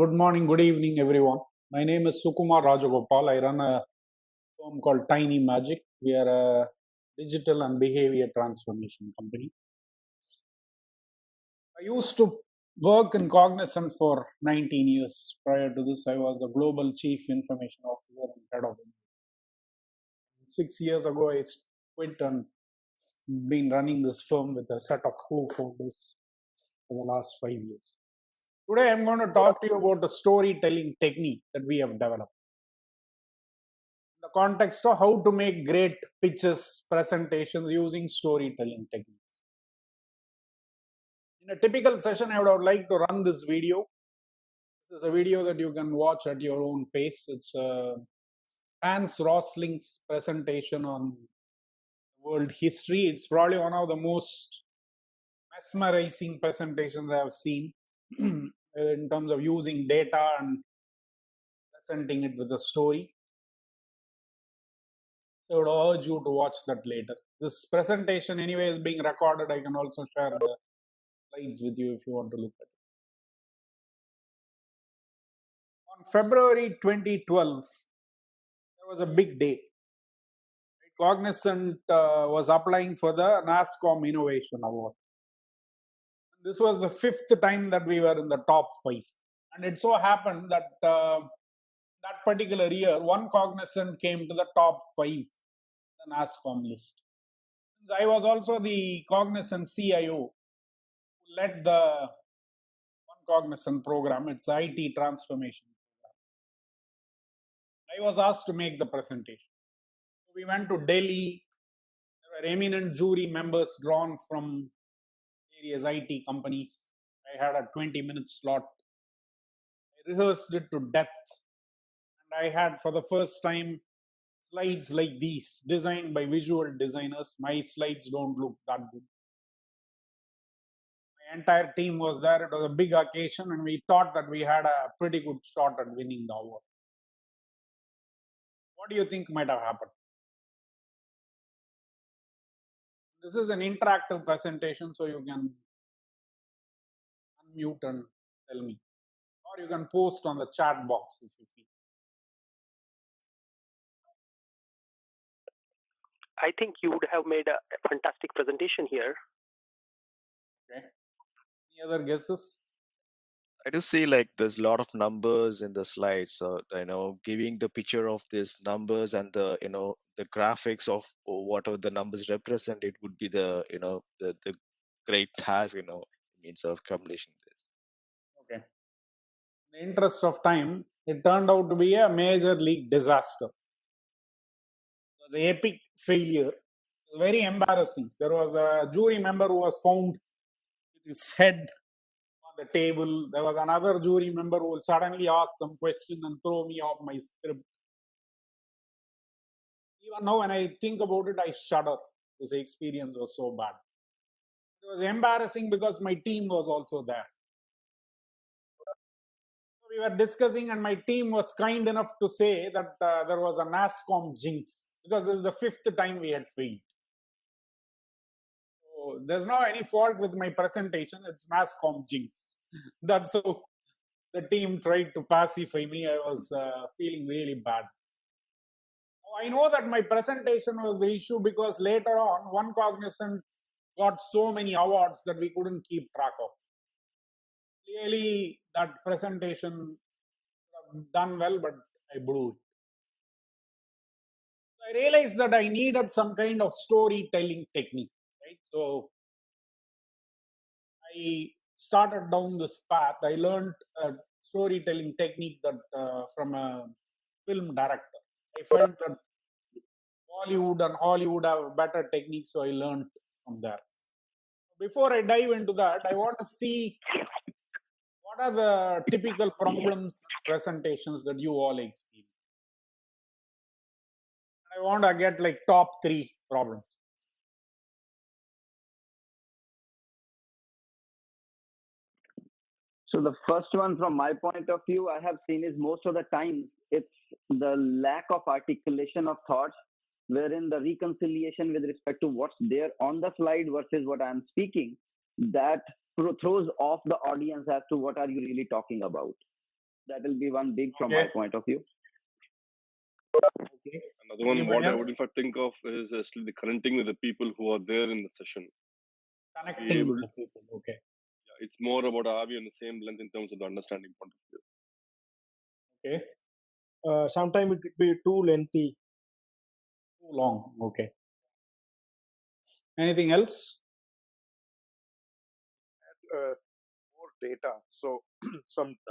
good morning, good evening, everyone. My name is Sukumar Rajagopal. I run a firm called Tiny Magic. We are a digital and behavior transformation company. I used to work in Cognizant for 19 years. Prior to this, I was the global chief information officer and head of it. 6 years ago, I quit and been running this firm with a set of co-founders for the last 5 years. Today, I'm going to talk to you about the storytelling technique that we have developed. The context of how to make great pitches, presentations using storytelling techniques. In a typical session, I would like to run this video. This is a video that you can watch at your own pace. It's Hans Rosling's presentation on world history. It's probably one of the most mesmerizing presentations I have seen in terms of using data and presenting it with a story. So I would urge you to watch that later. This presentation anyway is being recorded. I can also share the slides with you if you want to look at it. On February 2012, there was a big day. Cognizant was applying for the NASSCOM Innovation Award. This was the 5th time that we were in the top 5. And it so happened that that particular year, one Cognizant came to the top 5, the NASSCOM list. Since I was also the Cognizant CIO who led the One Cognizant program, it's IT transformation program. I was asked to make the presentation. We went to Delhi. There were eminent jury members drawn from various IT companies. I had a 20-minute slot. I rehearsed it to death. And I had, for the first time, slides like these, designed by visual designers. My slides don't look that good. My entire team was there. It was a big occasion, and we thought that we had a pretty good shot at winning the award. What do you think might have happened? This is an interactive presentation, so you can unmute and tell me. Or you can post on the chat box if you feel. I think you would have made a fantastic presentation here. Okay. Any other guesses? I do see like there's a lot of numbers in the slides. So, giving the picture of these numbers and the, the graphics of whatever the numbers represent, it would be the, the great task, means of accomplishing this. Okay. In the interest of time, it turned out to be a major league disaster. It was an epic failure. It was very embarrassing. There was a jury member who was found with his head on the table. There was another jury member who will suddenly ask some question and throw me off my script. Even now, when I think about it, I shudder because the experience was so bad. It was embarrassing because my team was also there. We were discussing, and my team was kind enough to say that there was a NASSCOM jinx because this is the 5th time we had failed. So there's no any fault with my presentation. It's NASSCOM jinx. That's how the team tried to pacify me. I was feeling really bad. I know that my presentation was the issue because later on, One Cognizant got so many awards that we couldn't keep track of. Clearly, that presentation done well, but I blew it. I realized that I needed some kind of storytelling technique, right? So I started down this path. I learned a storytelling technique that from a film director. I felt that Bollywood and Hollywood have better techniques, so I learned from there. Before I dive into that, I want to see what are the typical problems presentations that you all experience. I want to get like top 3 problems. So the first one from my point of view, I have seen is most of the time it's the lack of articulation of thoughts, wherein the reconciliation with respect to what's there on the slide versus what I'm speaking, that throws off the audience as to what are you really talking about. That will be one big from Okay. my point of view. Okay. Another one, Anybody what I else? would in fact think of is actually the connecting with the people who are there in the session. Connecting able with the people. Okay. Yeah, it's more about are we on the same length in terms of the understanding point of view. Okay. Sometimes it could be too lengthy. Too long. Okay. Anything else? More data. So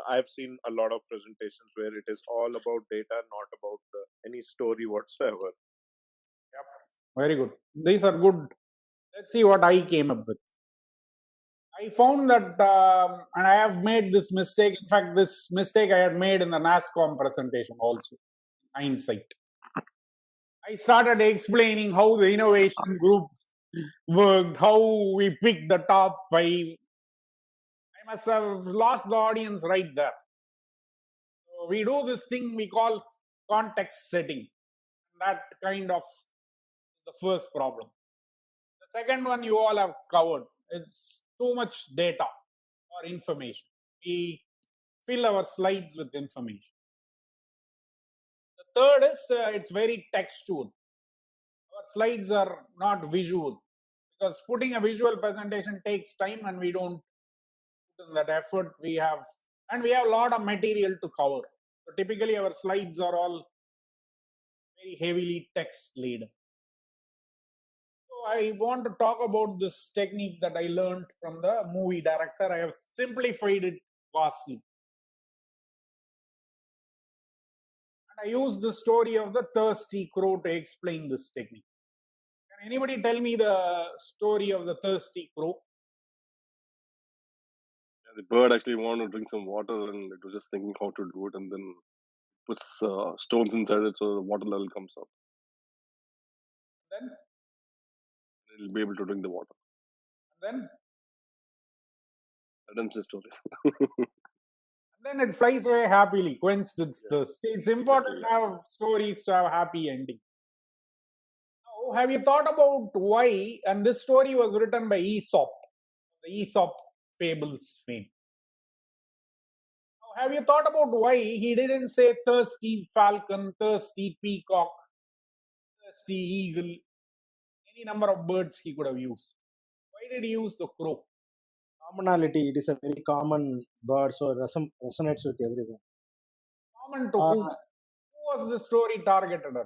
I've seen a lot of presentations where it is all about data, not about any story whatsoever. Very good. These are good. Let's see what I came up with. I found that, and I have made this mistake. In fact, this mistake I had made in the NASCOM presentation also, hindsight. I started explaining how the innovation group worked, how we picked the top 5. I must have lost the audience right there. So we do this thing we call context setting. That kind of the first problem. The second one you all have covered. It's too much data or information. We fill our slides with information. The third is it's very textual. Our slides are not visual because putting a visual presentation takes time and we don't put in that effort. We have a lot of material to cover. So typically our slides are all very heavily text laden. So I want to talk about this technique that I learned from the movie director. I have simplified it vastly. And I use the story of the thirsty crow to explain this technique. Can anybody tell me the story of the thirsty crow? Yeah, the bird actually wanted to drink some water and it was just thinking how to do it, and then puts stones inside it so the water level comes up. Then, It'll be able to drink the water. and That's the story. then it flies away happily, quenched its thirst. See, it's important to have stories to have happy ending. Now, have you thought about why? And this story was written by Aesop, the Aesop fables fame. Now, have you thought about why he didn't say thirsty falcon, thirsty peacock, thirsty eagle, any number of birds he could have used? Why did he use the crow? Commonality, it is a very common bird, so it resonates with everyone. Common to whom? Who was the story targeted at?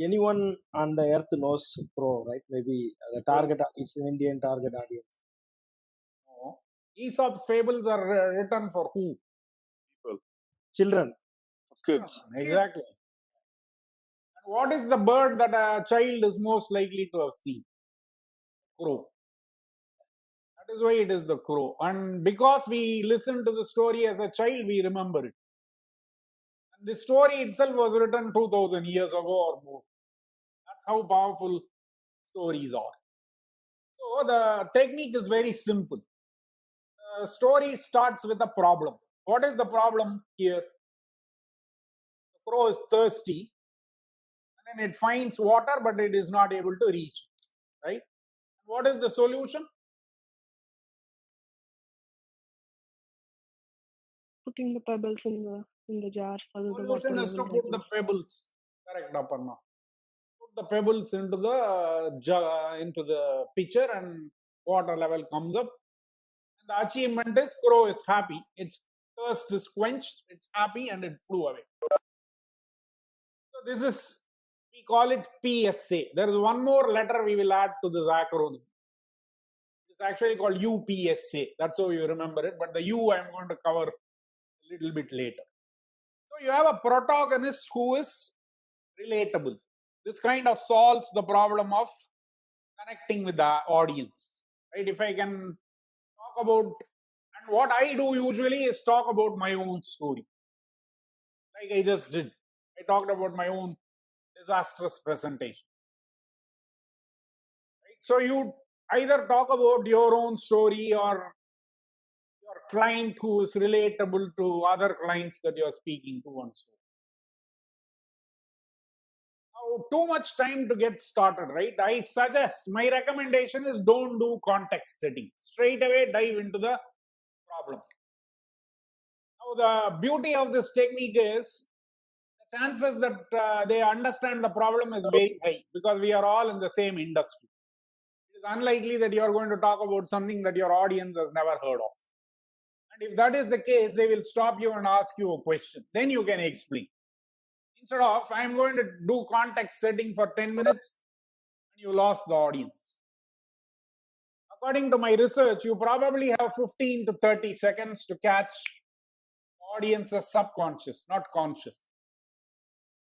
Anyone on the earth knows crow, right? Maybe the target, it's an Indian target audience. No. Aesop's fables are written for who? Children. Kids. Exactly. And what is the bird that a child is most likely to have seen? Crow. That is why it is the crow. And because we listen to the story as a child, we remember it. And the story itself was written 2000 years ago or more. That's how powerful stories are. So the technique is very simple. The story starts with a problem. What is the problem here? The crow is thirsty, and then it finds water, but it is not able to reach it, right? What is the solution? Putting the pebbles in the jar so that the water Solution is to level put the rises. pebbles. Correct, Aparna. Put the pebbles into the pitcher, and water level comes up. And the achievement is crow is happy. Its thirst is quenched. It's happy, and it flew away. So this is, we call it PSA. There is one more letter we will add to this acronym. It's actually called UPSA. That's how you remember it. But the U I'm going to cover a little bit later. So you have a protagonist who is relatable. This kind of solves the problem of connecting with the audience, right? If I can talk about, and what I do usually is talk about my own story, like I just did. I talked about my own disastrous presentation, right? So you either talk about your own story or your client who is relatable to other clients that you are speaking to, and so too much time to get started, right? I suggest, my recommendation is don't do context setting. Straight away dive into the problem. So the beauty of this technique is the chances that they understand the problem is very high because we are all in the same industry. It is unlikely that you are going to talk about something that your audience has never heard of. And if that is the case, they will stop you and ask you a question. Then you can explain. Instead of, I'm going to do context setting for 10 minutes and you lost the audience. According to my research, you probably have 15 to 30 seconds to catch audience's subconscious, not conscious.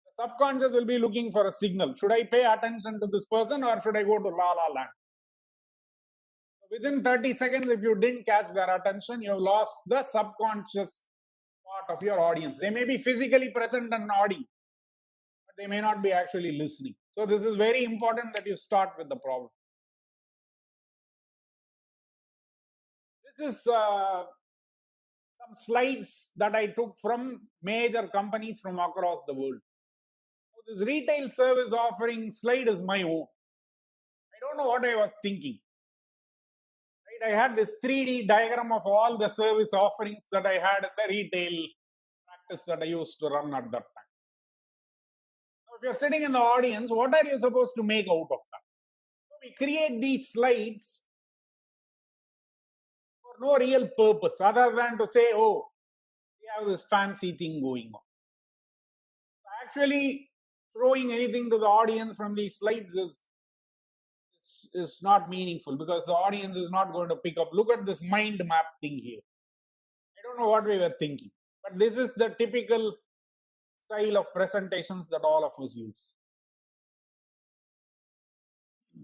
The subconscious will be looking for a signal. Should I pay attention to this person or should I go to la la land? Within 30 seconds, if you didn't catch their attention, you lost the subconscious part of your audience. They may be physically present and nodding, but they may not be actually listening. So this is very important that you start with the problem. This is some slides that I took from major companies from across the world. So this retail service offering slide is my own. I don't know what I was thinking. Right? I had this 3D diagram of all the service offerings that I had in the retail practice that I used to run at that time. Now, if you're sitting in the audience, what are you supposed to make out of that? So we create these slides for no real purpose other than to say, oh, we have this fancy thing going on. Actually, throwing anything to the audience from these slides is not meaningful because the audience is not going to pick up. Look at this mind map thing here. I don't know what we were thinking, but this is the typical style of presentations that all of us use.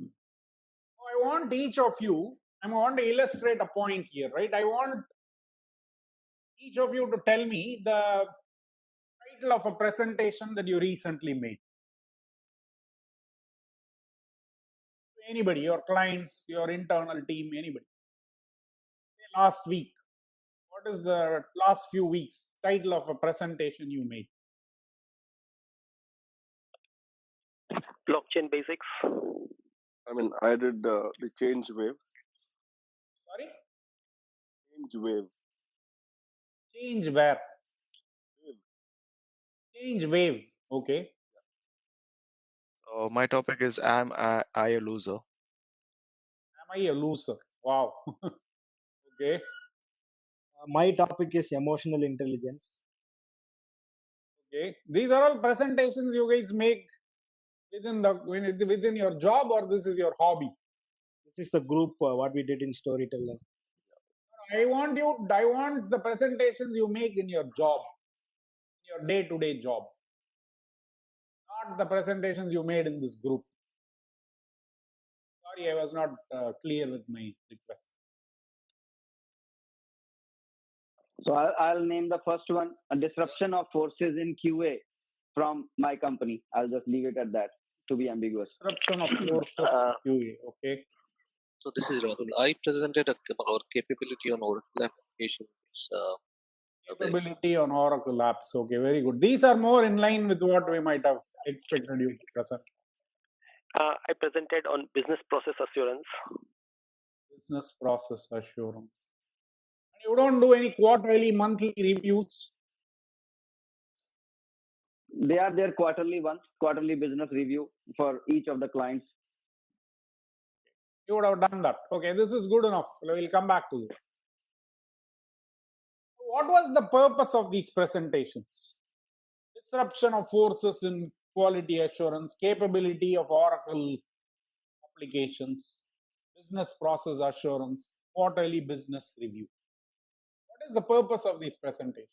I want each of you, I want to illustrate a point here, right? I want each of you to tell me the title of a presentation that you recently made. Anybody, your clients, your internal team, anybody. Last week, what is the last few weeks title of a presentation you made? Blockchain basics. I mean, I did the change wave. Sorry? Change wave. Change where? Wave. Change wave. Okay. My topic is Am I a loser? Am I a loser? Wow. Okay. My topic is emotional intelligence. Okay. These are all presentations you guys make within your job, or this is your hobby? This is the group what we did in Storyteller. I want the presentations you make in your job, your day-to-day job, not the presentations you made in this group. Sorry, I was not clear with my request. So I'll name the first one, a disruption of forces in QA from my company. I'll just leave it at that to be ambiguous. Disruption of forces in QA. Okay. So this is Rahul. I presented our capability on Oracle applications. Capability on Oracle apps. Okay, very good. These are more in line with what we might have expected you to present. I presented on business process assurance. Business process assurance. And you don't do any quarterly, monthly reviews? They are their quarterly business review for each of the clients. You would have done that. Okay, this is good enough. We'll come back to this. What was the purpose of these presentations? Disruption of forces in quality assurance, capability of Oracle applications, business process assurance, quarterly business review. What is the purpose of these presentations?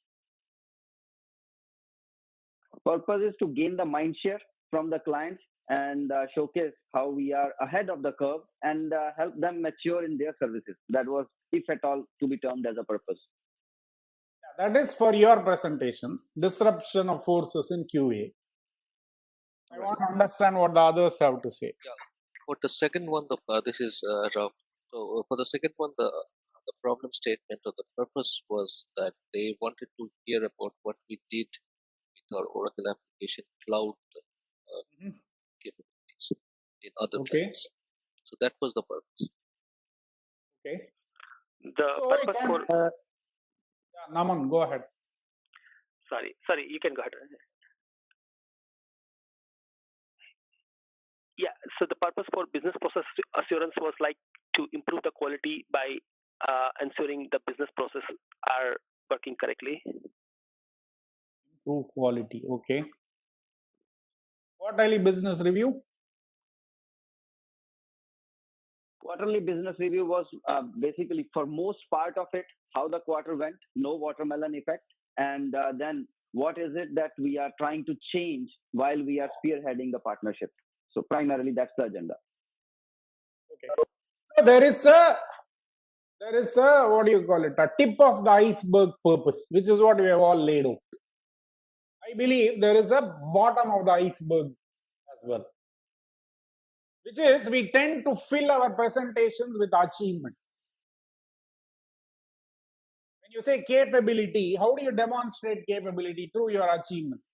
Purpose is to gain the mind share from the clients and showcase how we are ahead of the curve and help them mature in their services. That was, if at all, to be termed as a purpose. Yeah, that is for your presentation, disruption of forces in QA. I want to understand what the others have to say. Yeah. For the second one, this is Ram. So for the second one, the problem statement or the purpose was that they wanted to hear about what we did with our Oracle application cloud capabilities in other clients. So that was the purpose. Okay. The purpose for Naman, go ahead. Sorry, you can go ahead. Yeah, so the purpose for business process assurance was like to improve the quality by ensuring the business process are working correctly. Improve quality. Okay. Quarterly business review. Quarterly business review was basically, for most part of it, how the quarter went, no watermelon effect, and then what is it that we are trying to change while we are spearheading the partnership. So primarily that's the agenda. Okay. So there is a what do you call it? A tip of the iceberg purpose, which is what we have all laid out. I believe there is a bottom of the iceberg as well, which is we tend to fill our presentations with achievements. When you say capability, how do you demonstrate capability? Through your achievements.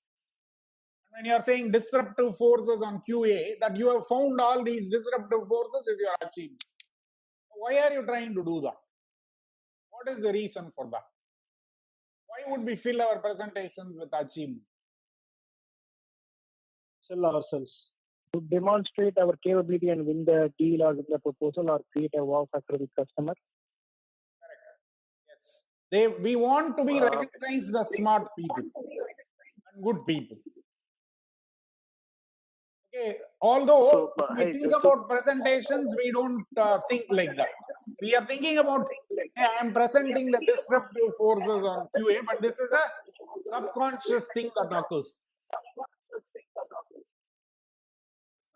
And when you are saying disruptive forces on QA, that you have found all these disruptive forces is your achievement. Why are you trying to do that? What is the reason for that? Why would we fill our presentations with achievement? Sell ourselves. To demonstrate our capability and win the deal or win the proposal or create a wow factor with customer. Yes. We want to be recognized as smart people and good people. Okay. Although we think about presentations, we don't think like that. We are thinking about, hey, I am presenting the disruptive forces on QA, but this is a subconscious thing that occurs.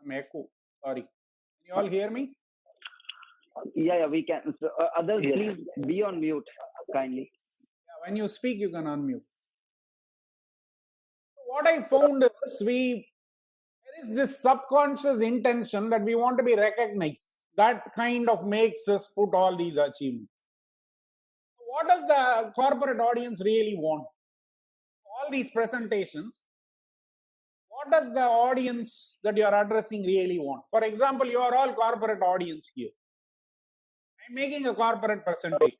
Some echo. Sorry. Can you all hear me? Yeah, we can. So, others, please be on mute, kindly. Yeah, when you speak, you can unmute. What I found is there is this subconscious intention that we want to be recognized. That kind of makes us put all these achievements. What does the corporate audience really want? All these presentations, what does the audience that you are addressing really want? For example, you are all corporate audience here. I'm making a corporate presentation.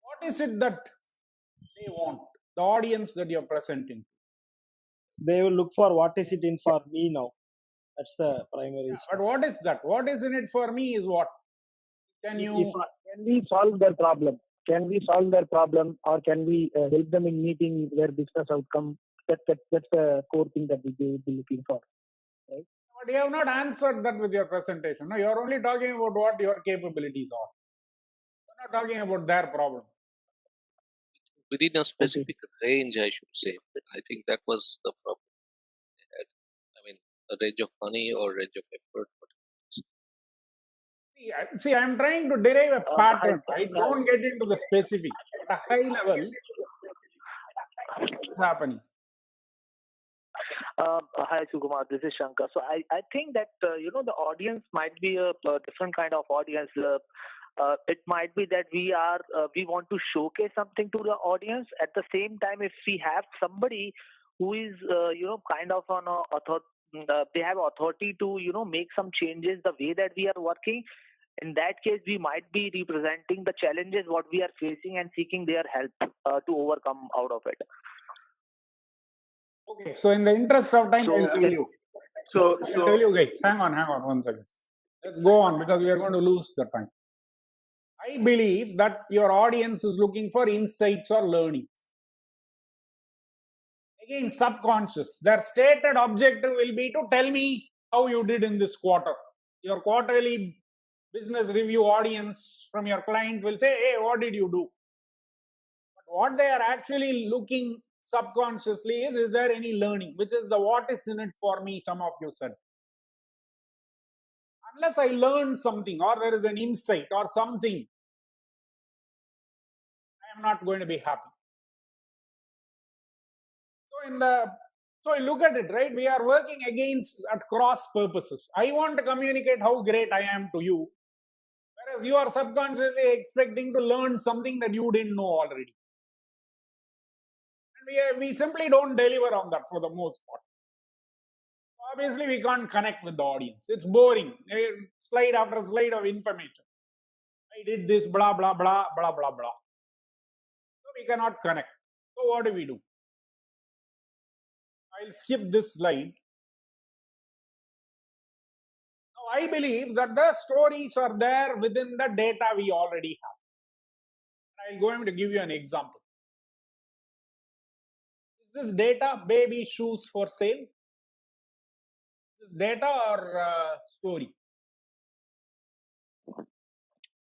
What is it that they want? The audience that you're presenting. They will look for what is it in for me now. That's the primary issue. But what is that? What is in it for me is what? Can we solve their problem? Can we solve their problem, or can we help them in meeting their business outcome? That's the core thing that we will be looking for, right? But you have not answered that with your presentation. No, you are only talking about what your capabilities are. You're not talking about their problem. Within a specific range, I should say. I think that was the problem. I mean, a range of money or range of effort. See, I'm trying to derive a pattern. I don't get into the specific. At a high level, what's happening? Hi, Sukumar. This is Shankar. So I think that, the audience might be a different kind of audience. It might be that we want to showcase something to the audience. At the same time, if we have somebody who is, kind of on they have authority to, make some changes the way that we are working. In that case, we might be representing the challenges what we are facing and seeking their help to overcome out of it. Okay, so in the interest of time, I'll tell you. I'll tell you guys. Hang on 1 second. Let's go on because we are going to lose the time. I believe that your audience is looking for insights or learning. Again, subconscious. Their stated objective will be to tell me how you did in this quarter. Your quarterly business review audience from your client will say, hey, what did you do? But what they are actually looking subconsciously is there any learning? Which is the what is in it for me, some of you said. Unless I learn something or there is an insight or something, I am not going to be happy. So look at it, right? We are working at cross purposes. I want to communicate how great I am to you, whereas you are subconsciously expecting to learn something that you didn't know already. And we simply don't deliver on that for the most part. Obviously, we can't connect with the audience. It's boring. Slide after slide of information. I did this, blah, blah, blah, blah, blah, blah. So we cannot connect. So So what do? I'll skip this slide. Now I believe that the stories are there within the data we already have. I'm going to give you an example. Is this data baby shoes for sale? Is this data or story?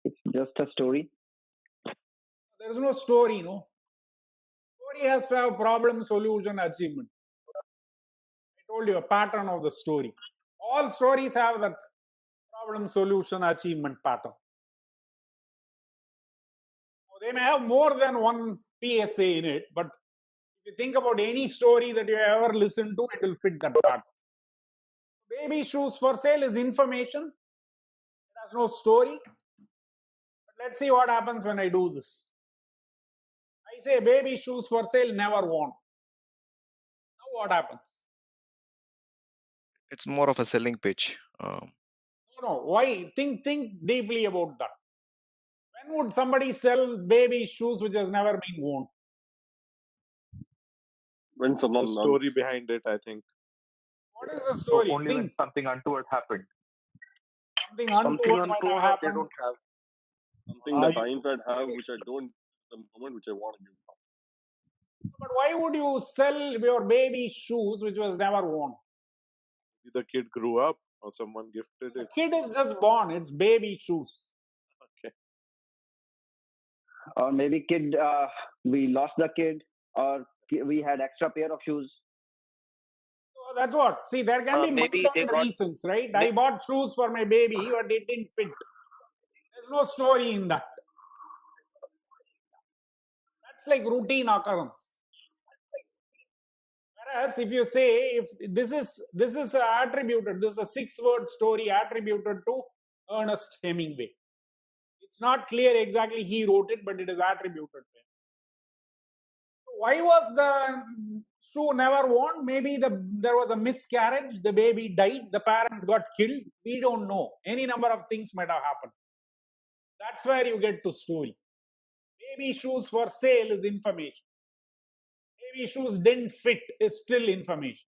It's just a story. There is no story, no. Story has to have problem, solution, achievement. I told you a pattern of the story. All stories have that problem, solution, achievement pattern. They may have more than one PSA in it, but if you think about any story that you ever listened to, it will fit that pattern. Baby shoes for sale is information. It has no story. But let's see what happens when I do this. I say baby shoes for sale, never worn. Now what happens? It's more of a selling pitch. No. Why? Think deeply about that. When would somebody sell baby shoes which has never been worn? When The someone story behind it, I think. What is the story? Only when Think. something untoward happened. Something Something untoward might have untoward or they happened. don't have. something that I might have which I don't at the moment which I want to give now. But why would you sell your baby shoes which was never worn? The kid grew up or someone gifted The it. kid is just born. It's baby shoes. Okay. Or maybe kid, we lost the kid, or we had extra pair of shoes. So that's what. See, there can be Maybe they multiple got. reasons, right? I bought shoes for my baby, but it didn't fit. There's no story in that. That's like routine occurrence. Whereas if you say, if this is attributed, this is a 6-word story attributed to Ernest Hemingway. It's not clear exactly he wrote it, but it is attributed to him. Why was the shoe never worn? Maybe there was a miscarriage, the baby died, the parents got killed. We don't know. Any number of things might have happened. That's where you get to story. Baby shoes for sale is information. Baby shoes didn't fit is still information.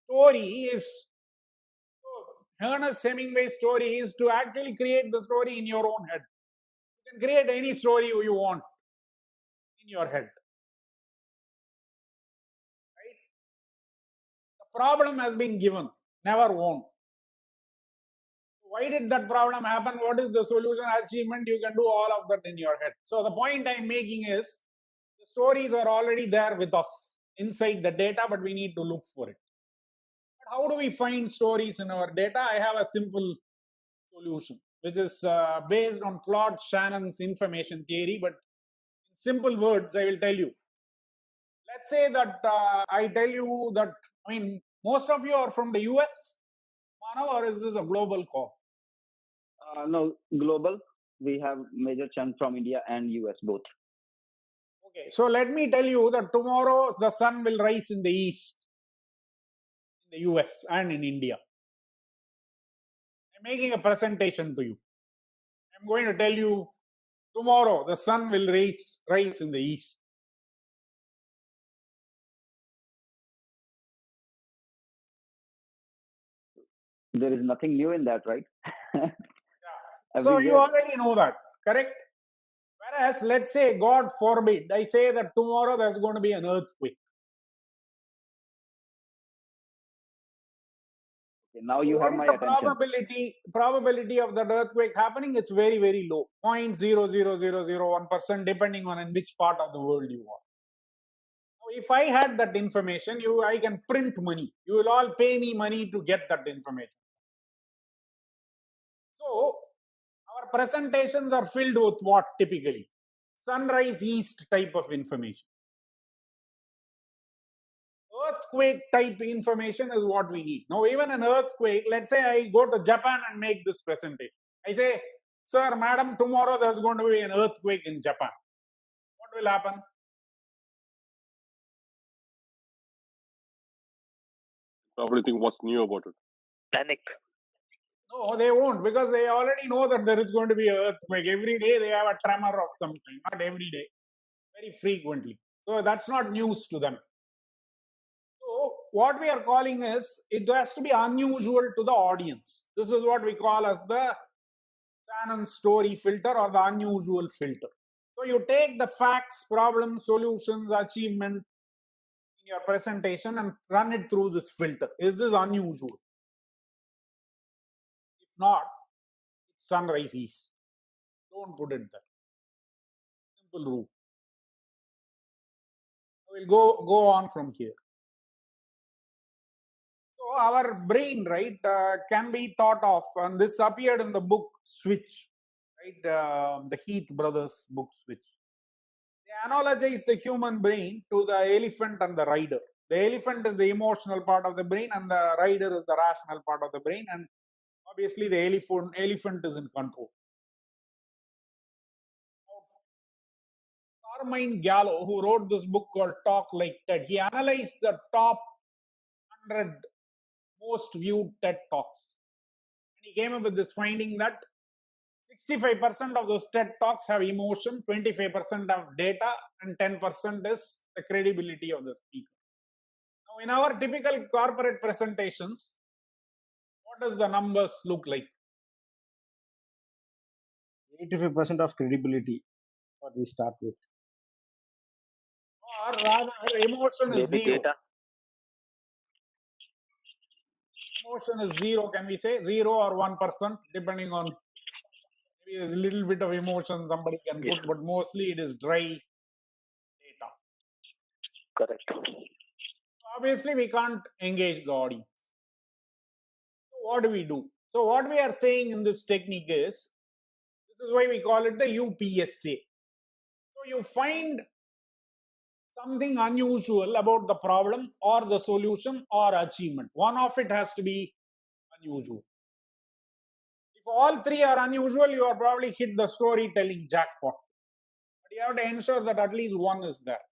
Story is, Ernest Hemingway's story is to actually create the story in your own head. You can create any story you want in your head. Right? The problem has been given, never won. Why did that problem happen? What is the solution, achievement? You can do all of that in your head. So the point I'm making is, the stories are already there with us inside the data, but we need to look for it. But how do we find stories in our data? I have a simple solution, which is based on Claude Shannon's information theory, but in simple words, I will tell you. Let's say that I tell you that, most of you are from the US, Manav, or is this a global call? No, global. We have major chunk from India and US both. Okay, so let me tell you that tomorrow the sun will rise in the east, in the US and in India. I'm making a presentation to you. I'm going to tell you tomorrow the sun will rise in the east. There is nothing new in that, right? Yeah. So you already know that, correct? Whereas, let's say, God forbid, I say that tomorrow there's going to be an earthquake. Okay, now you have my attention. Probability of that earthquake happening? It's very, very low, 0.00001%, depending on in which part of the world you are. Now, if I had that information, I can print money. You will all pay me money to get that information. So, our presentations are filled with what typically? Sunrise east type of information. Earthquake type information is what we need. Now, even an earthquake, let's say I go to Japan and make this presentation. I say, sir, madam, tomorrow there's going to be an earthquake in Japan. What will happen? Probably think what's new about it. Panic. No, they won't, because they already know that there is going to be an earthquake. Every day they have a tremor of some kind, not every day. very frequently. So that's not news to them. So what we are calling is, it has to be unusual to the audience. This is what we call as the Shannon story filter or the unusual filter. So you take the facts, problems, solutions, achievement in your presentation and run it through this filter. Is this unusual? If not, it's sunrise east. Don't put it there. Simple rule. We'll go on from here. So our brain, right, can be thought of, and this appeared in the book Switch, right, the Heath brothers book Switch. They analogize the human brain to the elephant and the rider. The elephant is the emotional part of the brain, and the rider is the rational part of the brain, and obviously the elephant is in control. Carmine Gallo, who wrote this book called Talk Like TED, he analyzed the top 100 most viewed TED Talks. And he came up with this finding that 65% of those TED Talks have emotion, 25% have data, and 10% is the credibility of the speaker. Now, in our typical corporate presentations, what does the numbers look like? 85% of credibility, what we start with. Or rather, emotion is Maybe zero. data. Emotion is zero, can we say? 0 or 1%, depending on maybe a little bit of emotion somebody can Yes. put, but mostly it is dry data. Correct. Obviously, we can't engage the audience. So what do we do? So what we are saying in this technique is, this is why we call it the UPSA. So you find something unusual about the problem or the solution or achievement. One of it has to be unusual. If all three are unusual, you are probably hit the storytelling jackpot. But you have to ensure that at least one is there.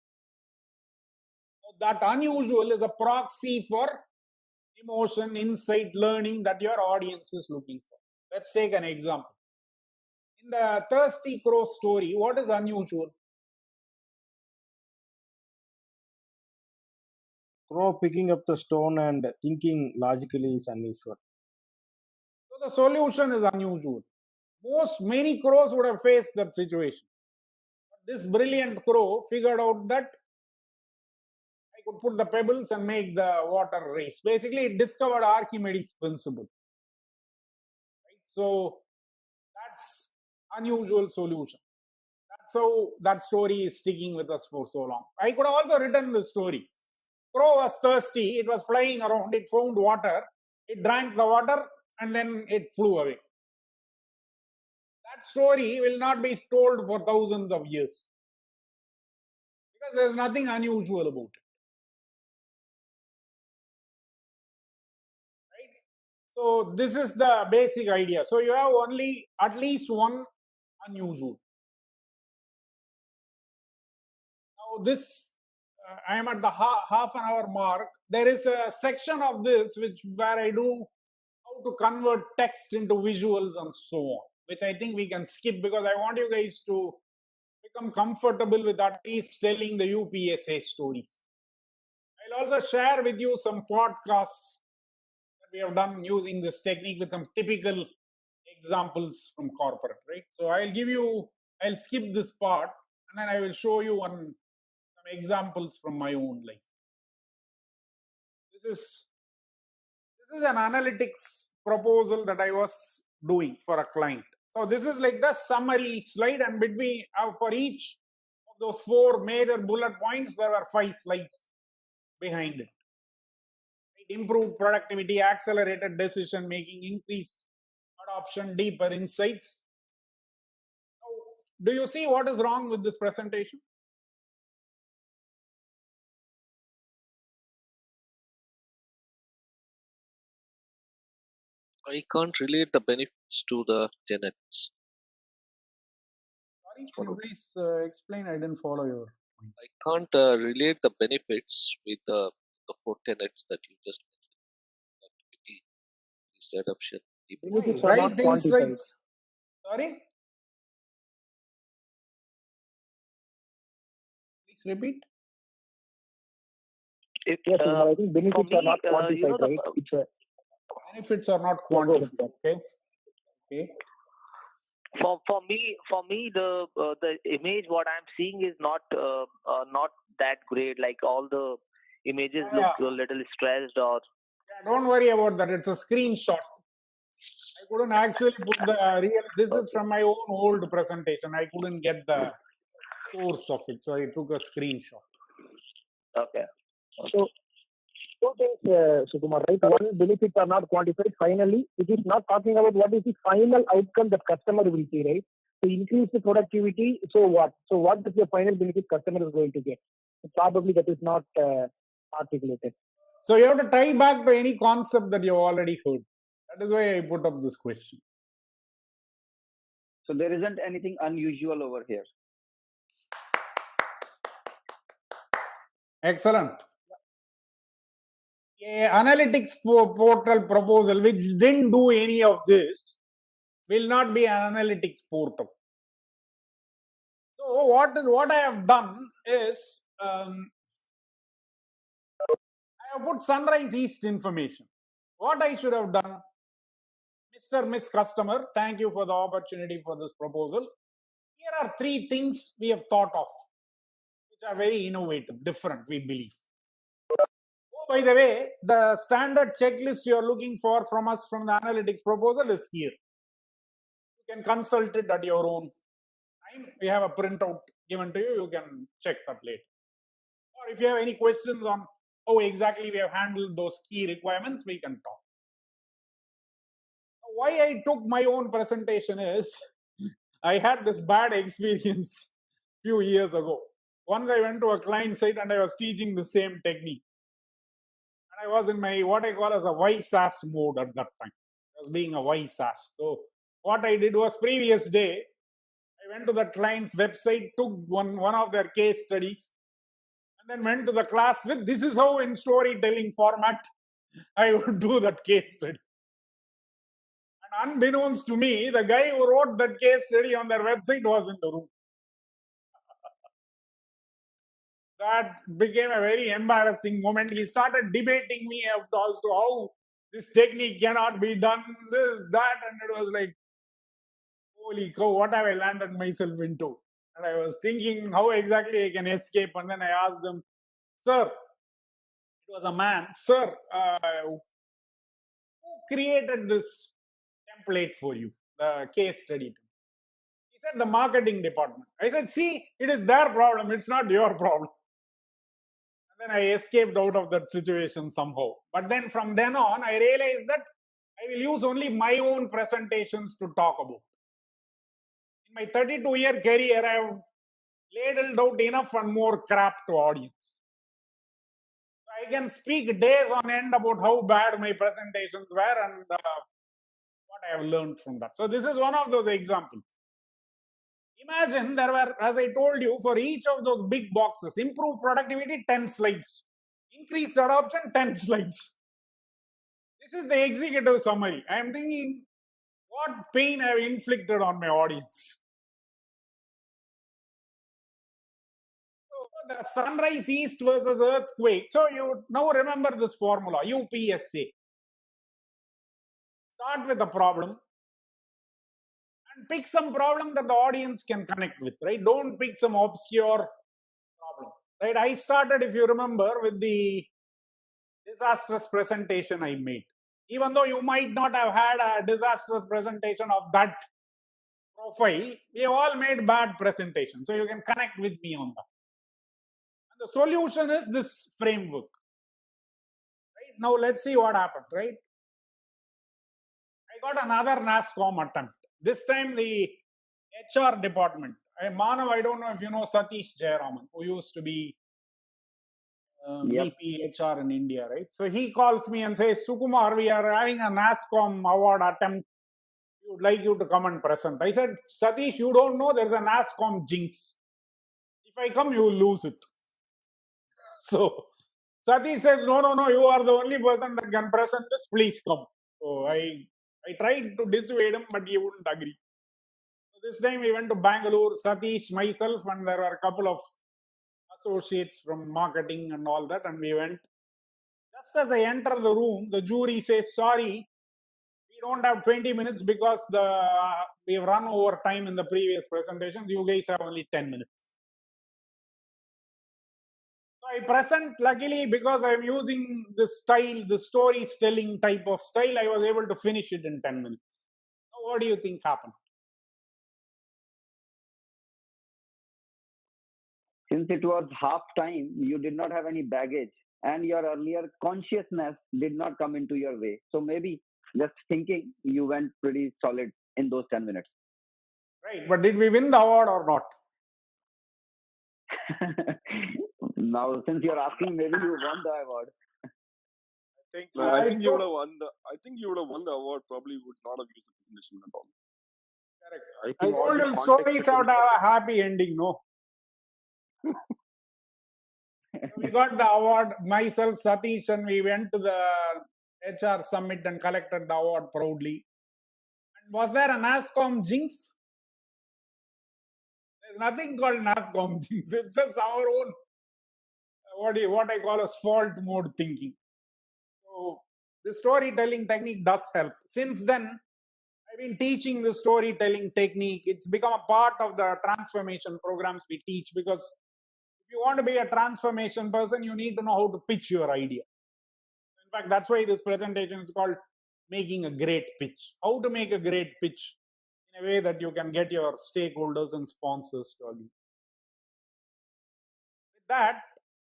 So that unusual is a proxy for emotion, insight, learning that your audience is looking for. Let's take an example. In the Thirsty Crow story, what is unusual? Crow picking up the stone and thinking logically is unusual. So the solution is unusual. Many crows would have faced that situation. But this brilliant crow figured out that I could put the pebbles and make the water race. Basically, it discovered Archimedes' principle. Right? So that's unusual solution. That's how that story is sticking with us for so long. I could have also written the story. Crow was thirsty, it was flying around, it found water, it drank the water, and then it flew away. That story will not be told for thousands of years because there's nothing unusual about it. Right? So this is the basic idea. So you have only at least one unusual. Now this, I am at the half an hour mark. There is a section of this where I do how to convert text into visuals and so on, which I think we can skip because I want you guys to become comfortable with at least telling the UPSA stories. I'll also share with you some podcasts that we have done using this technique with some typical examples from corporate, right? So I'll skip this part and then I will show you some examples from my own life. This is an analytics proposal that I was doing for a client. So this is like the summary slide, and between for each of those 4 major bullet points, there were 5 slides behind it. Improved productivity, accelerated decision making, increased adoption, deeper insights. Now, do you see what is wrong with this presentation? I can't relate the benefits to the tenants. Sorry, can you please explain? I didn't follow your point. I can't relate the benefits with the 4 tenets that you just mentioned. Productivity, increased adoption, deeper Benefits insight. are not Right quantified. insights. Sorry? repeat. If, Yes, Sukumar, I think for benefits are me, not you quantified, know, the right? It's a Benefits are not yeah, go ahead. quantified. Okay. Okay. for me the image what I'm seeing is not that great. Like all the images look Yeah. a little stressed or Yeah, don't worry about that. It's a screenshot. I couldn't actually put the real. This is from my own old presentation. I couldn't get the source of it, so I took a screenshot. okay. So, two things, Sukumar, right? One, benefits are not quantified. Finally, it is not talking about what is the final outcome that customer will see, right? To increase the productivity, so what? So what is the final benefit customer is going to get? Probably that is not articulated. So you have to tie back to any concept that you've already heard. That is why I put up this question. So there isn't anything unusual over here. Excellent. A analytics portal proposal which didn't do any of this will not be an analytics portal. So what I have done is I have put Sunrise East information. What I should have done, Mr. Miss Customer, thank you for the opportunity for this proposal. Here are 3 things we have thought of, which are very innovative, different, we believe. Oh, by the way, the standard checklist you are looking for from us from the analytics proposal is here. You can consult it at your own time. We have a printout given to you. You can check that later. Or if you have any questions on how exactly we have handled those key requirements, we can talk. Why I took my own presentation is I had this bad experience few years ago. Once I went to a client site and I was teaching the same technique. And I was in my what I call as a wise ass mode at that time. I was being a wise ass. So what I did was previous day, I went to the client's website, took one of their case studies, and then went to the class with this is how in storytelling format I would do that case study. And unbeknownst to me, the guy who wrote that case study on their website was in the room. That became a very embarrassing moment. He started debating me as to how this technique cannot be done, this, that, and it was like, holy cow, what have I landed myself into? And I was thinking how exactly I can escape. And then I asked him, sir, it was a man, sir, who created this template for you, the case study? He said, the marketing department. I said, see, it is their problem, it's not your problem. And then I escaped out of that situation somehow. But then from then on, I realized that I will use only my own presentations to talk about. In my 32-year career, I have ladled out enough and more crap to audience. I can speak days on end about how bad my presentations were and what I have learned from that. So this is one of those examples. Imagine there were, as I told you, for each of those big boxes, improve productivity, 10 slides. Increased adoption, 10 slides. This is the executive summary. I am thinking, what pain I have inflicted on my audience. So the Sunrise East versus earthquake. So you now remember this formula, UPSA. Start with a problem and pick some problem that the audience can connect with, right? Don't pick some obscure problem, right? I started, if you remember, with the disastrous presentation I made. Even though you might not have had a disastrous presentation of that profile, we have all made bad presentations. So you can connect with me on that. And the solution is this framework. Right? Now let's see what happened, right? I got another NASCOM attempt. This time the HR department. Manav, I don't know if you know Satish Jayaraman, who used to be VP HR in India, right? So he calls me and says, Sukumar, we are having a NASCOM award attempt. We would like you to come and present. I said, Satish, you don't know there's a NASCOM jinx. If I come, you will lose it. So Satish says, no, you are the only person that can present this. Please come. So I tried to dissuade him, but he wouldn't agree. So this time we went to Bangalore, Satish, myself, and there were a couple of us associates from marketing and all that, and we went. Just as I enter the room, the jury says, sorry, we don't have 20 minutes because we've run over time in the previous presentations. You guys have only 10 minutes. So I present, luckily, because I'm using this style, the storytelling type of style, I was able to finish it in 10 minutes. Now, what do you think happened? Since it was half time, you did not have any baggage, and your earlier consciousness did not come into your way. So maybe just thinking, you went pretty solid in those 10 minutes. Right, but did we win the award or not? Now, since you're asking, maybe you won the award. I think you would have won the. I think you would have won the award. Probably would not have used the presentation at all. Correct. I told you stories have to have a happy ending, no? We got the award, myself, Satish, and we went to the HR summit and collected the award proudly. And was there a NASSCOM jinx? There's nothing called NASSCOM jinx. It's just our own, what I call as fault mode thinking. So the storytelling technique does help. Since then, I've been teaching the storytelling technique. It's become a part of the transformation programs we teach, because if you want to be a transformation person, you need to know how to pitch your idea. In fact, that's why this presentation is called Making a Great Pitch. How to make a great pitch in a way that you can get your stakeholders and sponsors to agree. With that,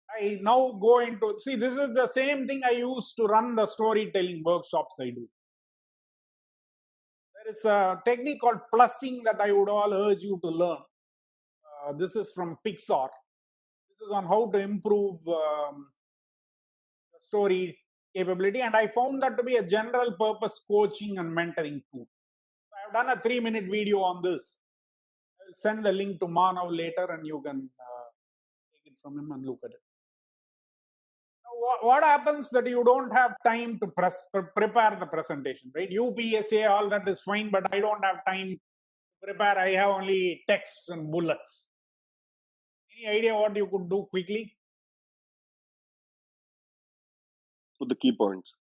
I now go into, see, this is the same thing I used to run the storytelling workshops I do. There is a technique called plussing that I would all urge you to learn. This is from Pixar. This is on how to improve story capability, and I found that to be a general purpose coaching and mentoring tool. I have done a 3-minute video on this. I will send the link to Manav later, and you can take it from him and look at it. Now, what happens that you don't have time to prepare the presentation, right? UPSA, all that is fine, but I don't have time to prepare. I have only text and bullets. Any idea what you could do quickly? With the key points.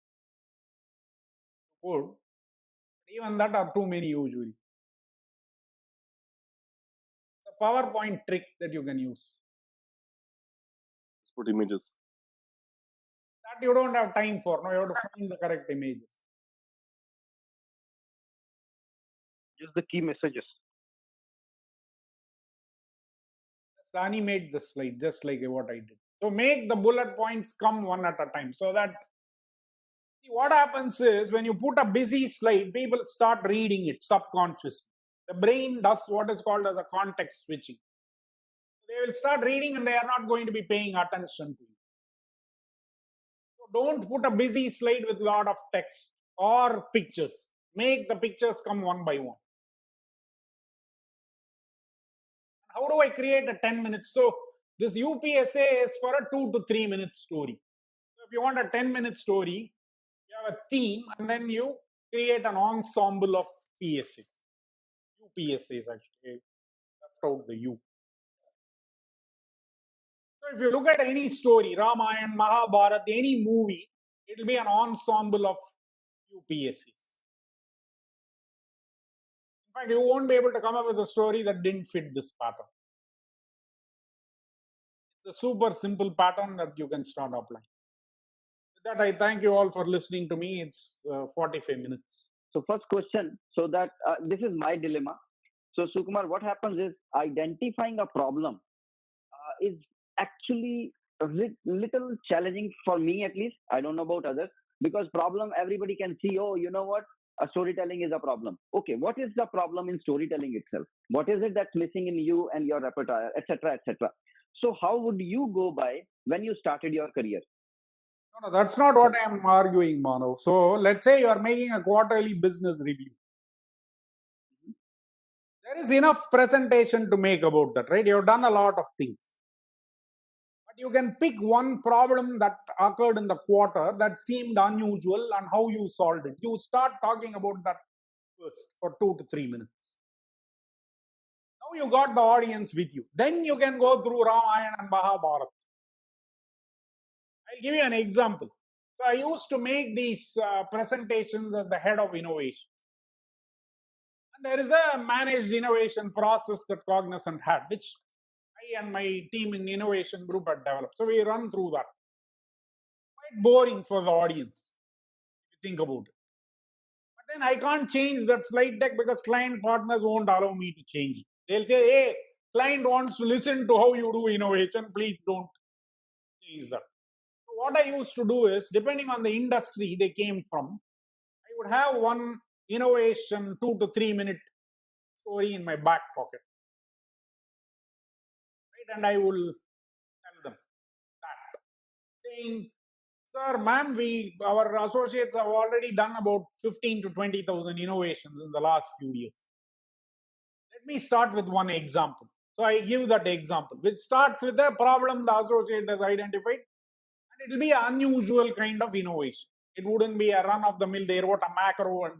Good. Even that are too many usually. It's a PowerPoint trick that you can use. Just put images. That you don't have time for. No, you have to find the correct images. Use the key messages. Just animate the slide, just like what I did. So make the bullet points come one at a time, so that what happens is when you put a busy slide, people start reading it subconsciously. The brain does what is called as a context switching. They will start reading and they are not going to be paying attention to you. So don't put a busy slide with a lot of text or pictures. Make the pictures come one by one. How do I create a 10 minutes? So this UPSA is for a 2 to 3 minute story. So if you want a 10-minute story, you have a theme, and then you create an ensemble of PSAs. UPSAs actually. Left out the U. So if you look at any story, Ramayana, Mahabharata, any movie, it will be an ensemble of UPSAs. In fact, you won't be able to come up with a story that didn't fit this pattern. It's a super simple pattern that you can start applying. With that, I thank you all for listening to me. It's 45 minutes. So first question, so that this is my dilemma. So Sukumar, what happens is identifying a problem is actually a little challenging for me, at least. I don't know about others, because problem everybody can see. Oh, you know what? Storytelling is a problem. Okay, what is the problem in storytelling itself? What is it that's missing in you and your repertoire, etc., etc.? So how would you go by when you started your career? No, that's not what I am arguing, Manav. So let's say you are making a quarterly business review. There is enough presentation to make about that, right? You have done a lot of things. But you can pick one problem that occurred in the quarter that seemed unusual and how you solved it. You start talking about that first for 2 to 3 minutes. Now you got the audience with you. Then you can go through Ramayana and Mahabharata. I'll give you an example. So I used to make these presentations as the head of innovation. And there is a managed innovation process that Cognizant had, which I and my team in innovation group had developed. So we run through that. Quite boring for the audience, if you think about it. But then I can't change that slide deck because client partners won't allow me to change it. They'll say, hey, client wants to listen to how you do innovation. Please don't change that. So what I used to do is, depending on the industry they came from, I would have one innovation 2 to 3 minute story in my back pocket. Right? And I will tell them that, saying, sir, ma'am, our associates have already done about 15 to 20,000 innovations in the last few years. Let me start with one example. So I give that example, which starts with a problem the associate has identified, and it will be an unusual kind of innovation. It wouldn't be a run of the mill. They wrote a macro and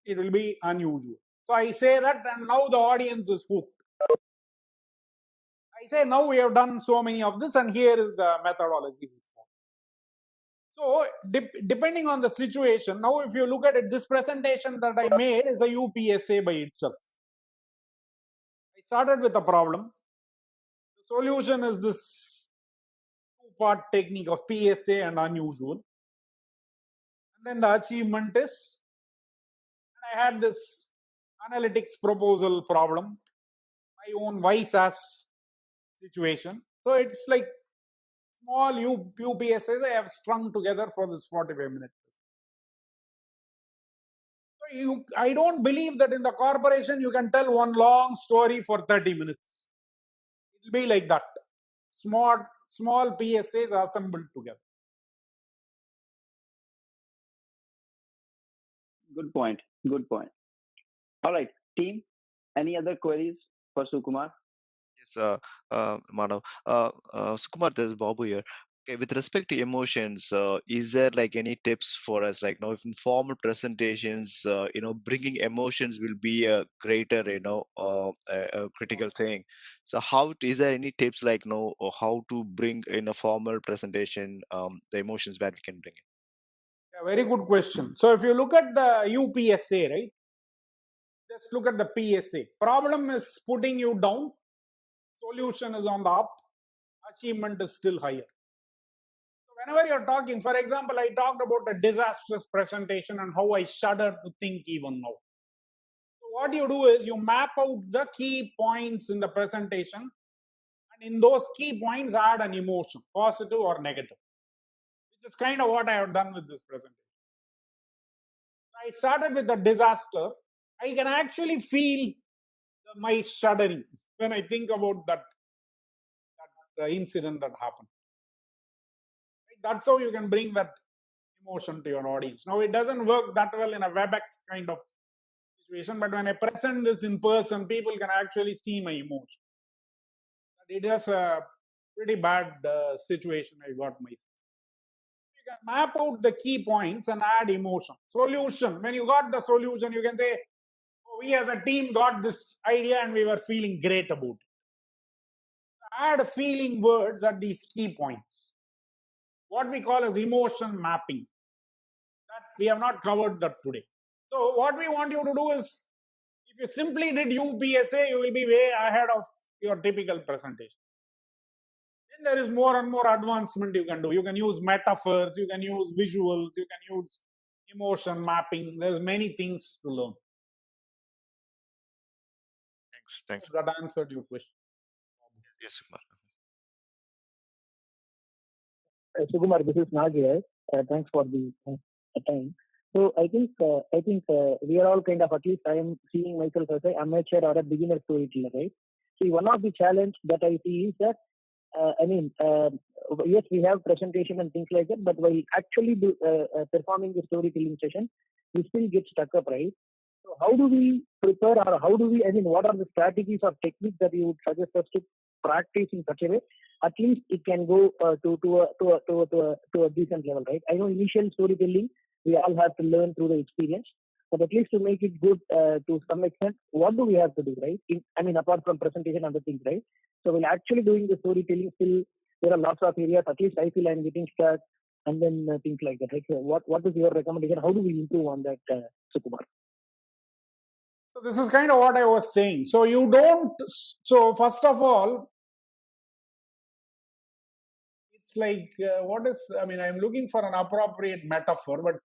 it will be unusual. So I say that, and now the audience is hooked. I say, now we have done so many of this, and here is the methodology. So depending on the situation, now if you look at it, this presentation that I made is the UPSA by itself. I started with a problem. The solution is this two-part technique of PSA and unusual. And then the achievement is, and I had this analytics proposal problem, my own vice-as situation. So it's like small UPSAs I have strung together for this 45 minutes. So I don't believe that in the corporation you can tell one long story for 30 minutes. It will be like that. Small PSAs assembled together. Good point. Good point. All right, team. Any other queries for Sukumar? Yes, Manav. Sukumar, there's Babu here. Okay, with respect to emotions, is there like any tips for us? Like, now, if in formal presentations, bringing emotions will be a greater, a critical thing. So, is there any tips like, or how to bring in a formal presentation the emotions that we can bring in? Yeah, very good question. So, if you look at the UPSA, right? Just look at the PSA. Problem is putting you down. Solution is on the up. Achievement is still higher. So whenever you're talking, for example, I talked about a disastrous presentation and how I shudder to think even now. So what you do is you map out the key points in the presentation, and in those key points add an emotion, positive or negative, which is kind of what I have done with this presentation. I started with the disaster. I can actually feel my shuddering when I think about that incident that happened. That's how you can bring that emotion to your audience. Now, it doesn't work that well in a WebEx kind of situation, but when I present this in person, people can actually see my emotion. It is a pretty bad situation I got myself. You can map out the key points and add emotion. Solution. When you got the solution, you can say, oh, we as a team got this idea and we were feeling great about it. Add feeling words at these key points. What we call as emotion mapping. That we have not covered that today. So what we want you to do is, if you simply did UPSA, you will be way ahead of your typical presentation. Then there is more and more advancement you can do. You can use metaphors, you can use visuals, you can use emotion mapping. There's many things to learn. Thanks. That answered your question. Yes, Sukumar. Sukumar, this is Nag here. Thanks for the time. So I think we are all kind of, at least I am seeing myself as an amateur or a beginner storyteller, right? See, one of the challenge that I see is that yes, we have presentation and things like that, but while actually performing the storytelling session, we still get stuck up, right? So how do we prepare, or what are the strategies or techniques that you would suggest us to practice in such a way? At least it can go to a decent level, right? I know initial storytelling we all have to learn through the experience, but at least to make it good to some extent, what do we have to do, right? Apart from presentation and other things, right? So we're actually doing the storytelling still. There are lots of areas. At least I feel I'm getting stuck, and then things like that. Right? So what is your recommendation? How do we improve on that, Sukumar? So this is kind of what I was saying. So you don't. So first of all, it's like what is? I'm looking for an appropriate metaphor, but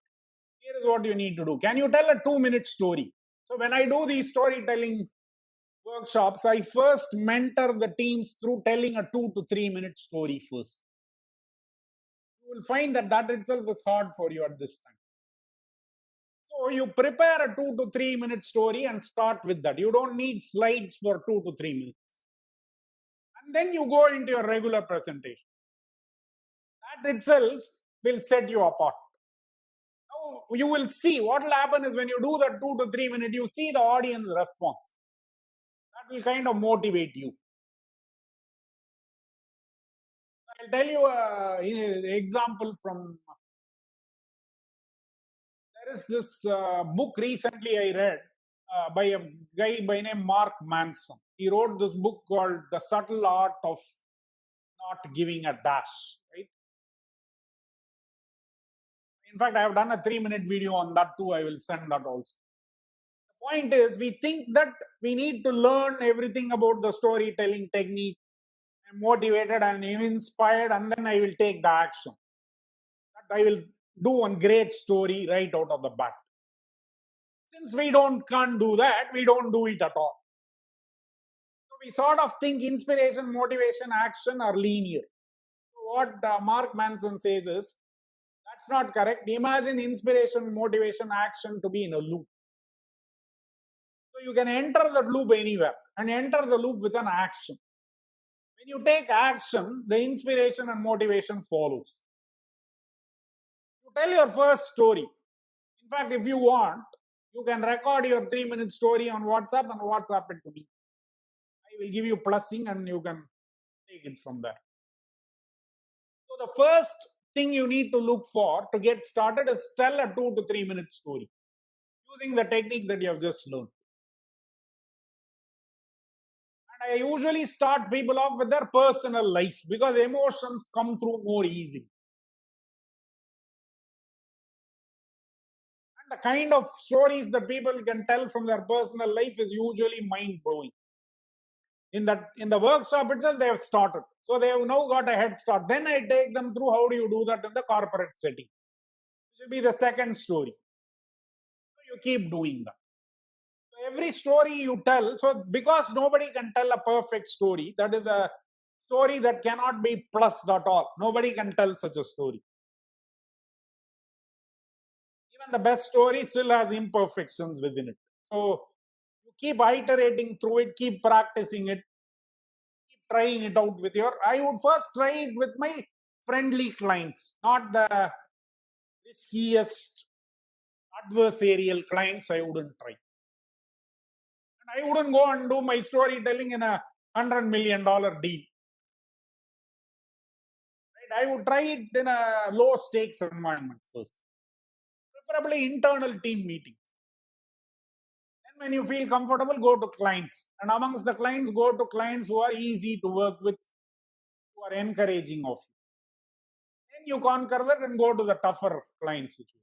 here is what you need to do. Can you tell a 2-minute story? So when I do these storytelling workshops, I first mentor the teams through telling a 2 to 3 minute story first. You will find that itself is hard for you at this time. So you prepare a 2 to 3 minute story and start with that. You don't need slides for 2 to 3 minutes. And then you go into your regular presentation. That itself will set you apart. Now you will see what will happen is when you do the 2 to 3 minute, you see the audience response. That will kind of motivate you. I'll tell you an example from. There is this book recently I read by a guy by name Mark Manson. He wrote this book called The Subtle Art of Not Giving a Dash. Right? In fact, I have done a 3-minute video on that too. I will send that also. The point is, we think that we need to learn everything about the storytelling technique. I'm motivated and I'm inspired, and then I will take the action. That I will do one great story right out of the bat. Since we can't do that, we don't do it at all. So we sort of think inspiration, motivation, action are linear. So what Mark Manson says is, that's not correct. Imagine inspiration, motivation, action to be in a loop. So you can enter that loop anywhere and enter the loop with an action. When you take action, the inspiration and motivation follows. You tell your first story. In fact, if you want, you can record your 3-minute story on WhatsApp and WhatsApp it to me. I will give you plussing and you can take it from there. So the first thing you need to look for to get started is tell a 2 to 3 minute story using the technique that you have just learned. And I usually start people off with their personal life because emotions come through more easily. And the kind of stories that people can tell from their personal life is usually mind-blowing. In the workshop itself, they have started. So they have now got a head start. Then I take them through how do you do that in the corporate setting. This will be the second story. So you keep doing that. So every story you tell, so because nobody can tell a perfect story, that is a story that cannot be plussed at all. Nobody can tell such a story. Even the best story still has imperfections within it. So you keep iterating through it, keep practicing it, keep trying it out with I would first try it with my friendly clients, not the riskiest adversarial clients. I wouldn't try. And I wouldn't go and do my storytelling in a $100 million deal. Right? I would try it in a low stakes environment first. Preferably internal team meeting. Then when you feel comfortable, go to clients. And amongst the clients, go to clients who are easy to work with, who are encouraging of you. Then you conquer that and go to the tougher client situation.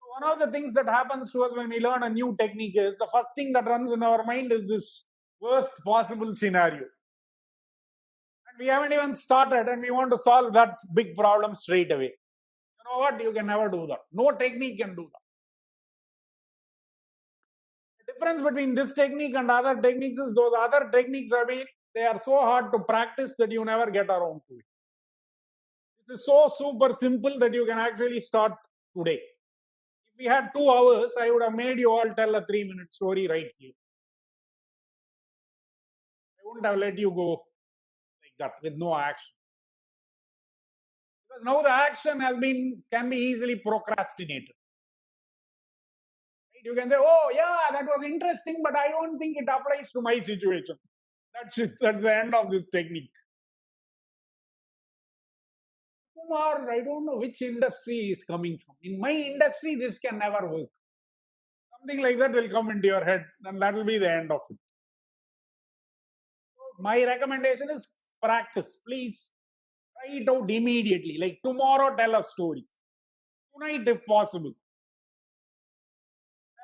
So one of the things that happens to us when we learn a new technique is the first thing that runs in our mind is this worst possible scenario. And we haven't even started and we want to solve that big problem straight away. You know what? You can never do that. No technique can do that. The difference between this technique and other techniques is those other techniques they are so hard to practice that you never get around to it. This is so super simple that you can actually start today. If we had 2 hours, I would have made you all tell a 3-minute story right here. I wouldn't have let you go like that with no action. Because now the action can be easily procrastinated. Right? You can say, oh yeah, that was interesting, but I don't think it applies to my situation. That's it. That's the end of this technique. Sukumar, I don't know which industry is coming from. In my industry, this can never work. Something like that will come into your head, and that will be the end of it. So my recommendation is practice. Please try it out immediately. Like tomorrow, tell a story. Tonight, if possible.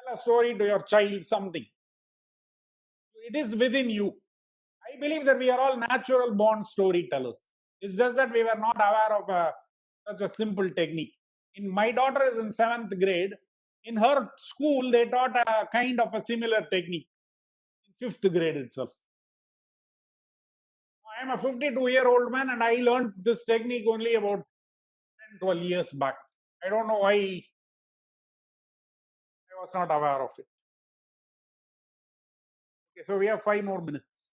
Tell a story to your child, something. It is within you. I believe that we are all natural born storytellers. It's just that we were not aware of such a simple technique. My daughter is in 7th grade. In her school, they taught a kind of a similar technique in 5th grade itself. I am a 52-year-old man and I learned this technique only about 10, 12 years back. I don't know why I was not aware of it. Okay, so we have 5 more minutes.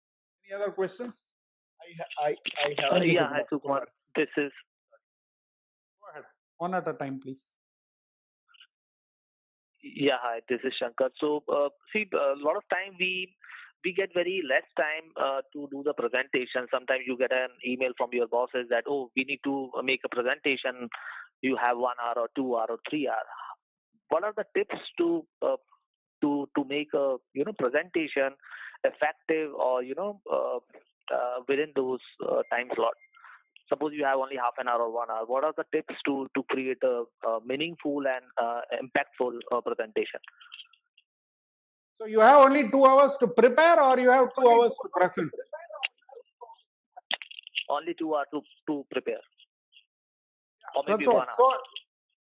Any other questions? I have. Yeah, hi Sukumar. This is. Go ahead. One at a time, please. Yeah, hi. This is Shankar. So, see, a lot of time we get very less time to do the presentation. Sometimes you get an email from your bosses that, oh, we need to make a presentation. You have 1 hour or 2 hour or 3 hour. What are the tips to make a presentation effective or within those time slots? Suppose you have only half an hour or 1 hour. What are the tips to create a meaningful and impactful presentation? So you have only 2 hours to prepare, or you have 2 hours to present? Only 2 hours to prepare. Yeah, or maybe that's 1 all. hour.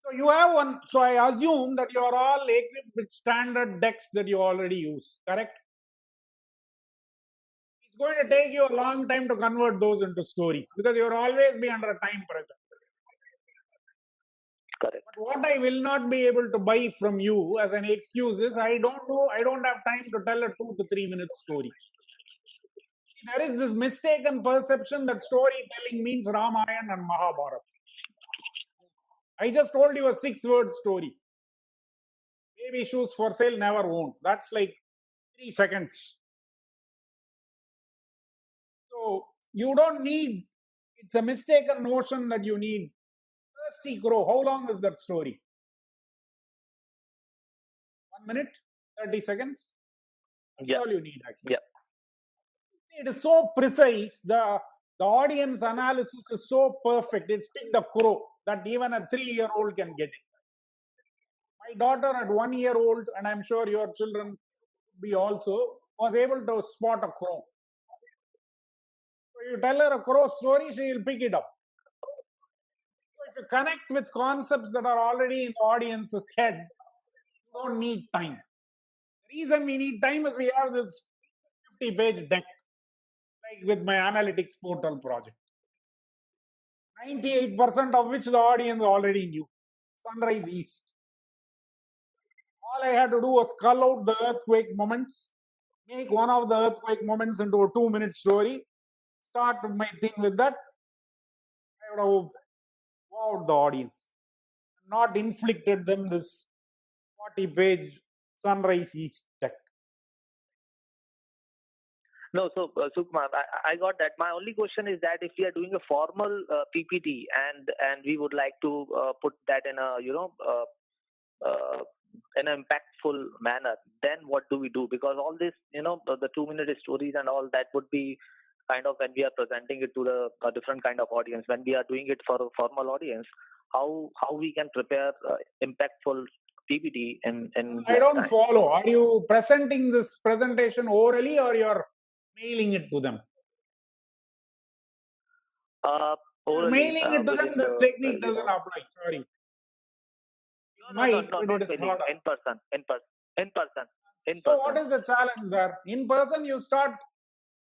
So you have one. So I assume that you are all equipped with standard decks that you already use, correct? It's going to take you a long time to convert those into stories because you will always be under time pressure. Correct. But what I will not be able to buy from you as an excuse is I don't know, I don't have time to tell a 2 to 3 minute story. There is this mistaken perception that storytelling means Ramayana and Mahabharata. I just told you a 6-word story. Baby shoes for sale, never owned. That's like 3 seconds. So you don't need, it's a mistaken notion that you need thirsty crow. How long is that story? 1 minute, 30 seconds? That's all you need actually. Yeah. It is so precise. The audience analysis is so perfect. It's pick the crow that even a 3-year-old can get it. My daughter at 1-year-old, and I'm sure your children be also, was able to spot a crow. So you tell her a crow story, she will pick it up. So if you connect with concepts that are already in the audience's head, you don't need time. The reason we need time is we have this 50-page deck, like with my analytics portal project. 98% of which the audience already knew. Sunrise East. All I had to do was cull out the earthquake moments, make one of the earthquake moments into a 2-minute story, start my thing with that. I would have wowed the audience, not inflicted them this 40-page Sunrise East deck. No, so Sukumar, I got that. My only question is that if we are doing a formal PPT and we would like to put that in a in an impactful manner, then what do we do? Because all this, the 2-minute stories and all that would be kind of when we are presenting it to a different kind of audience. When we are doing it for a formal audience, how we can prepare impactful PPT in I don't follow. Are you presenting this presentation orally or you're mailing it to them? Orally, mailing it to them, this technique doesn't apply. Sorry. No, not mailing. In person. So what is the challenge there? In person, you start.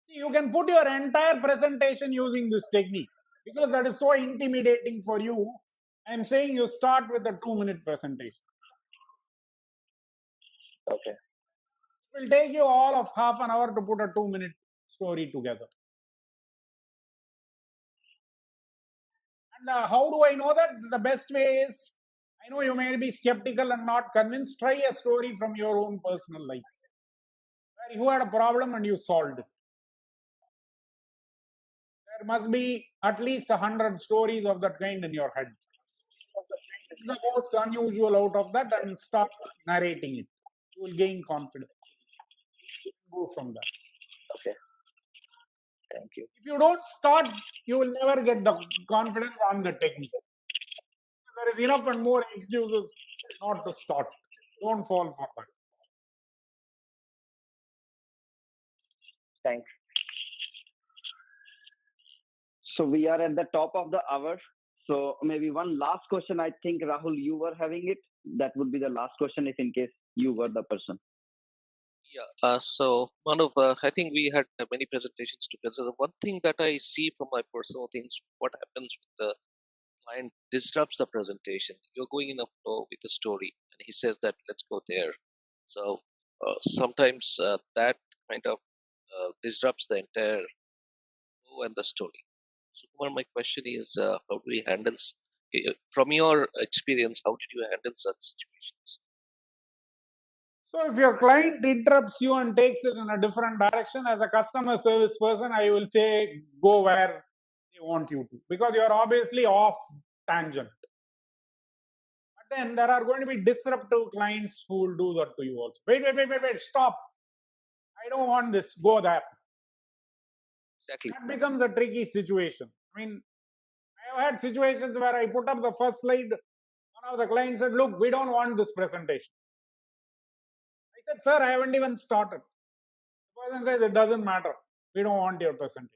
You can put your entire presentation using this technique because that is so intimidating for you. I'm saying you start with a 2-minute presentation. Okay. It will take you all of half an hour to put a 2-minute story together. And how do I know that? The best way is, I know you may be skeptical and not convinced. Try a story from your own personal life where you had a problem and you solved it. There must be at least 100 stories of that kind in your head. Pick the most unusual out of that and start narrating it. You will gain confidence. Go from there. Okay. Thank you. If you don't start, you will never get the confidence on the technique. There is enough and more excuses not to start. Don't fall for that. Thanks. So we are at the top of the hour. So maybe one last question. I think Rahul, you were having it. That would be the last question, if in case you were the person. Yeah. So Manav, I think we had many presentations together. The one thing that I see from my personal things, what happens with the client disrupts the presentation. You're going in a flow with a story, and he says that let's go there. So sometimes that kind of disrupts the entire flow and the story. So Kumar, my question is, how do we handle, from your experience, how did you handle such situations? So if your client interrupts you and takes it in a different direction, as a customer service person, I will say go where they want you to, because you're obviously off tangent. But then there are going to be disruptive clients who will do that to you also. Wait, stop. I don't want this. Go there. Exactly. That becomes a tricky situation. I mean, I have had situations where I put up the first slide. One of the clients said, look, we don't want this presentation. I said, sir, I haven't even started. The person says, it doesn't matter. We don't want your presentation.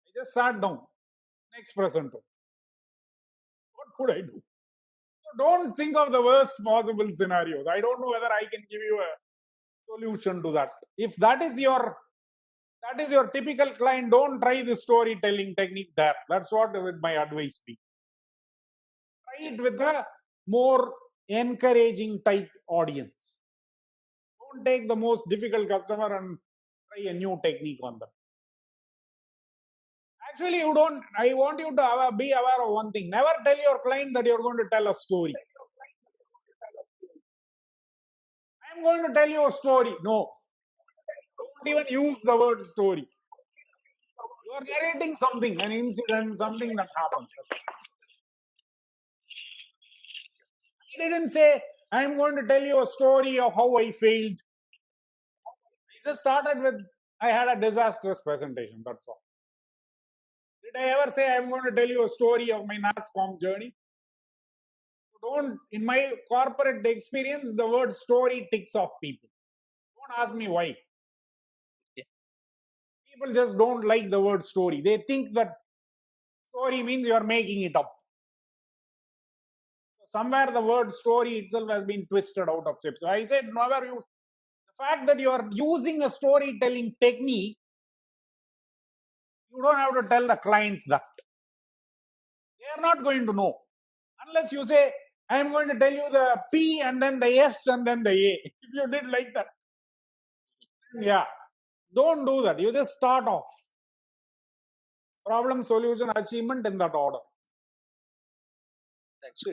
I just sat down. Next presenter. What could I do? So don't think of the worst possible scenarios. I don't know whether I can give you a solution to that. If that is your typical client, don't try the storytelling technique there. That's what my advice be. Try it with a more encouraging type audience. Don't take the most difficult customer and try a new technique on them. Actually, you don't. I want you to be aware of one thing. Never tell your client that you're going to tell a story. I'm going to tell you a story. No. Don't even use the word story. You are narrating something, an incident, something that happened. I didn't say, I'm going to tell you a story of how I failed. I just started with, I had a disastrous presentation. That's all. Did I ever say I'm going to tell you a story of my NASCOM journey? Don't, in my corporate experience, the word story ticks off people. Don't ask me why. People just don't like the word story. They think that story means you are making it up. Somewhere the word story itself has been twisted out of shape. So I said, never use. The fact that you are using a storytelling technique, you don't have to tell the client that. They are not going to know. Unless you say, I am going to tell you the P and then the S and then the A. If you did like that. Yeah. Don't do that. You just start off. Problem, solution, achievement in that order. Thanks.